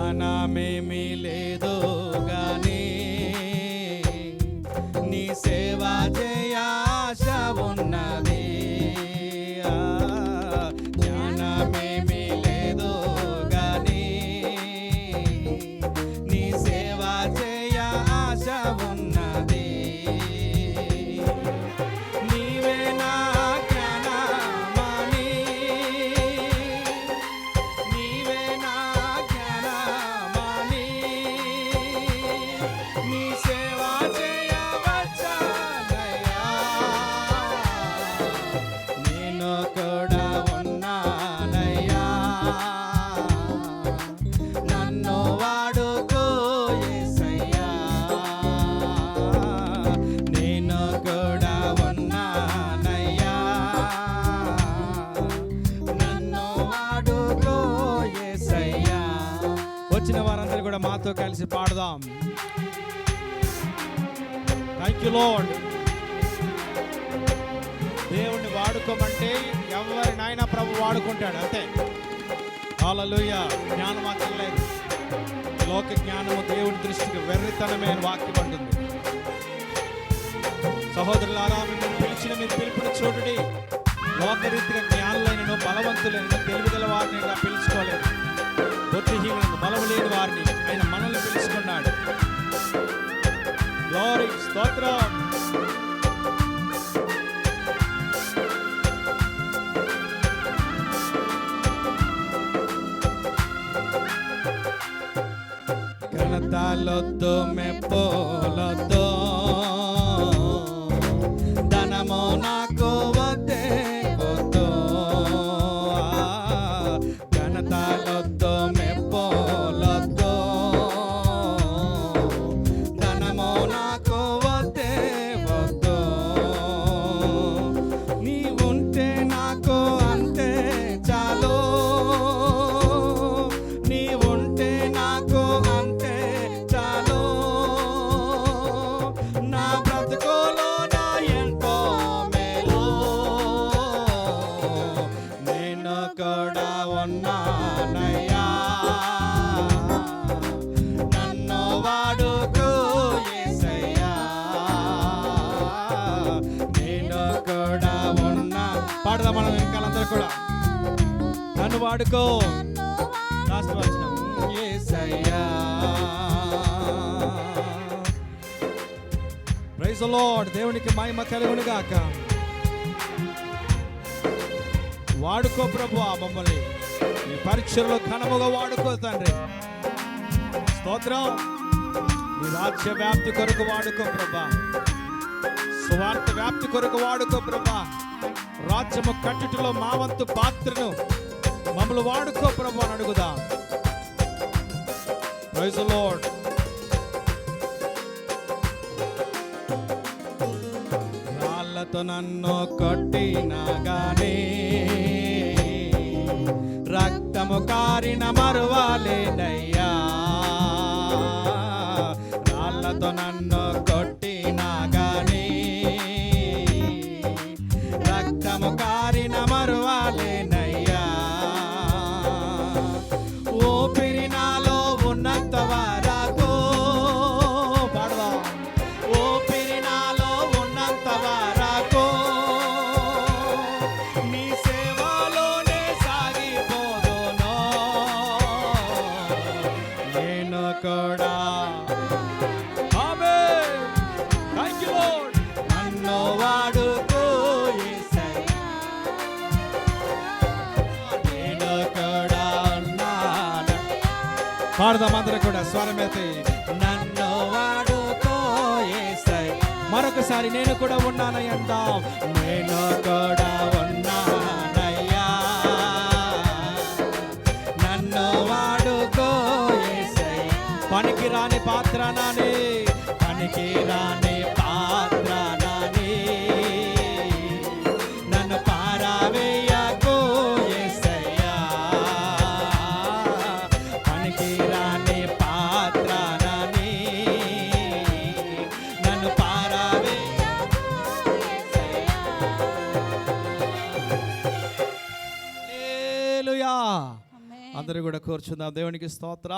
జ్ఞానమేమీ లేదు గాని నీ సేవ చేయ ఆశ ఉన్నది. జ్ఞానమేమీ లేదు గాని నీ సేవ చేయ ఆశ ఉన్నది. నీవే నా జ్ఞానమని, నీవే నా జ్ఞానమని, నీ సేవ చేయవచ్చానయ్యా. నేను కూడా ఉన్నానయ్యా, నన్ను వాడుకో యేసయ్యా. నేను కూడా ఉన్నానయ్యా, నన్ను వాడుకో యేసయ్యా. వచ్చిన వారందరూ కూడా మాతో కలిసి పాడదాం. Thank you lord. దేవుణ్ణి వాడుకోమంటే ఎవరినైనా ప్రభు వాడుకుంటాడు, అంతే. హల్లెలూయా. జ్ఞానం అక్కర్లేదు. లోక జ్ఞానము దేవుని దృష్టికి వెర్రితనమే అని వాక్యం అంటుంది. సహోదరులారా, మిమ్మల్ని పిలిచిన మీరు పిలుపుని చూడండి. లోకరీతిగా జ్ఞానులైనను బలవంతులైన తెలివిగల వారిని పిలుచుకోలేదు. బుద్ధిహీనులను బలము లేని వారిని ఆయన మనల్ని పిలుచుకున్నాడు. గ్లోరీ, స్తోత్రం. ఘనతలొద్దు మెప్పులొద్దు, ధనము నాకు వద్దే వద్దు. ఘనతలొద్దు మెప్పులొద్దు, ధనము నాకు వద్దే వద్దు. నీవుంటే నాకు అంతే చాలు, నీవుంటే నాకు అంతే చాలు. నా బ్రతుకులో నా ఎంతో మేలు, నేను కూడా ఉన్నానయ్యా, నన్ను వాడుకో యేసయ్యా. నేను కూడా ఉన్నా. పాడదాం మనం వెనకాలందరూ కూడా. నన్ను వాడుకో. లాస్ట్ వచనం. యేసయ్యా. Praise the Lord. దేవునికి మహిమ కలుగును గాక. వాడుకో ప్రభువా మమ్మల్ని ఈ పరీక్షల్లో ఘనముగా వాడుకో తండ్రి. స్తోత్రం. నీ రాజ్య వ్యాప్తి కొరకు వాడుకో ప్రభా, సువార్త వ్యాప్తి కొరకు వాడుకో ప్రభా. రాజ్యము కట్టుటలో మా వంతు పాత్రను మమ్మల్ని వాడుకో ప్రభు అని అడుగుదాం. Praise the lord. రాళ్ళతో నన్ను కొట్టినా గానీ రక్తము కారిన మరువాలేనయ్యా. రాళ్ళతో నన్ను కొట్టినా గానీ రక్తము కారిన మరువాలేనయ్యా. ఊపిరి నాలో ఉన్నంత వరకు, పాడదాం. ఊపిరి నాలో ఉన్నంత వరకు నీ సేవలోనే సాగిపోదును. నేను కూడా. ఆమేన్. Thank you Lord. నన్ను వాడుకో యేసయ్యా, నేను కూడా ఉన్నాను. పాడదాం అందరూ కూడా స్వరమెత్తి. నన్ను వాడుకో యేసయ్యా. మరొకసారి నేను కూడా ఉన్నానని అందాం. నేను కూడా ఉన్నానయ్యా, నన్ను వాడుకో యేసయ్యా. పనికి రాని పాత్ర నాని, పనికి రాని పాత్ర నాని, నన్ను పారవేయకు యేసయ్యా. పనికి రాని పాత్ర నాని, నన్ను పారవేయకు యేసయ్యా. హల్లెలూయా. అందరూ కూడా కూర్చుందాం. దేవునికి స్తోత్రం.